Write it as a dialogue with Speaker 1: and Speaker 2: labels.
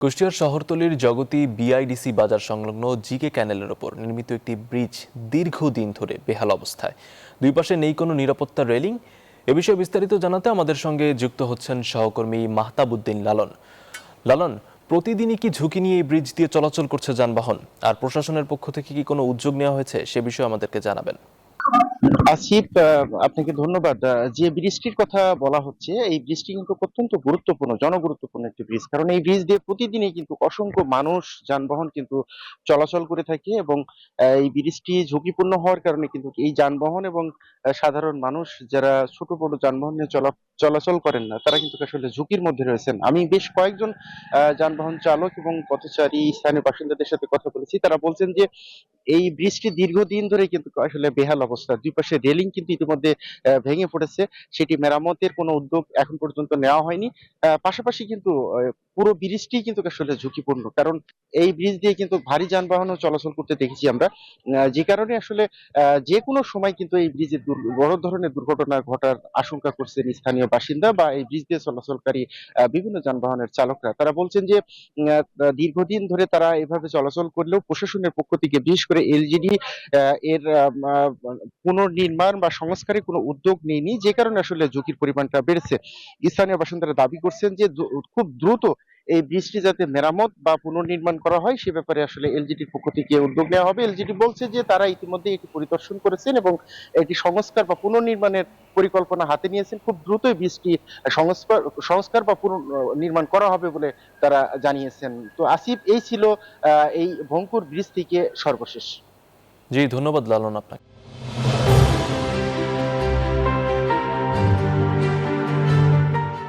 Speaker 1: কুষ্টিয়ার শহরতলির জগতী বিআইডিসি বাজার সংলগ্ন জিকে ক্যানেলের ওপর নির্মিত একটি ব্রিজ দীর্ঘদিন ধরে বেহাল অবস্থায়। দুই পাশে নেই কোনো নিরাপত্তা রেলিং। এ বিষয়ে বিস্তারিত জানাতে আমাদের সঙ্গে যুক্ত হচ্ছেন সহকর্মী মাহতাবউদ্দিন লালন। লালন, প্রতিদিনই কি ঝুঁকি নিয়ে এই ব্রিজ দিয়ে চলাচল করছে যানবাহন, আর প্রশাসনের পক্ষ থেকে কি কোনো উদ্যোগ নেওয়া হয়েছে সে বিষয়ে আমাদেরকে জানাবেন।
Speaker 2: আসিফ, আপনাকে ধন্যবাদ। যে ব্রিজটির কথা বলা হচ্ছে, এই ব্রিজটি কিন্তু অত্যন্ত গুরুত্বপূর্ণ, জনগুরুত্বপূর্ণ একটি ব্রিজ। কারণ এই ব্রিজ দিয়ে প্রতিদিনই কিন্তু অসংখ্য মানুষ, যানবাহন কিন্তু চলাচল করে থাকে এবং এই ব্রিজটি ঝুঁকিপূর্ণ হওয়ার কারণে কিন্তু এই যানবাহন এবং সাধারণ মানুষ যারা ছোট বড় যানবাহন নিয়ে চলাচল করেন না, তারা কিন্তু আসলে ঝুঁকির মধ্যে রয়েছেন। আমি বেশ কয়েকজন যানবাহন চালক এবং পথচারী স্থানীয় বাসিন্দাদের সাথে কথা বলেছি। তারা বলছেন যে এই ব্রিজটি দীর্ঘদিন ধরে কিন্তু আসলে বেহাল অবস্থা। দুই পাশে রেলিং কিন্তু ইতিমধ্যে ভেঙে পড়েছে। সেটি মেরামতের কোনো উদ্যোগ এখন পর্যন্ত নেওয়া হয়নি। পাশাপাশি কিন্তু পুরো ব্রিজটি কিন্তু আসলে ঝুঁকিপূর্ণ। কারণ এই ব্রিজ দিয়ে কিন্তু ভারী যানবাহনও চলাচল করতে দেখেছি আমরা। যে কারণে আসলে যেকোনো সময় কিন্তু এই ব্রিজে বড় ধরনের দুর্ঘটনা ঘটার আশঙ্কা করছেন স্থানীয় বাসিন্দা বা এই ব্রিজ দিয়ে চলাচলকারী বিভিন্ন যানবাহনের চালকরা। তারা বলছেন যে দীর্ঘদিন ধরে তারা এভাবে চলাচল করলেও প্রশাসনের পক্ষ থেকে, বিশেষ করে এলজিডি এর পুনর্নির্মাণ বা সংস্কারে কোনো উদ্যোগ নেয়নি, যে কারণে আসলে ঝুঁকির পরিমাণটা বেড়েছে। স্থানীয় বাসিন্দারা দাবি করছেন যে খুব দ্রুত এই ব্রিজটি যাতে মেরামত বা পুনর্নির্মাণ করা হয়, সে ব্যাপারে আসলে এলজিডির পক্ষ থেকে উদ্যোগ নেওয়া হবে। এলজিডি বলছে যে তারা ইতিমধ্যে এটি পরিদর্শন করেছেন এবং এটি সংস্কার বা পুনর্নির্মাণের পরিকল্পনা হাতে নিয়েছেন। খুব দ্রুতই ব্রিজটি সংস্কার সংস্কার বা পুনর্নির্মাণ করা হবে বলে তারা জানিয়েছেন। তো আসিফ, এই ছিল এই ভঙ্গুর ব্রিজ থেকে সর্বশেষ।
Speaker 1: জি, ধন্যবাদ লালন আপনাকে।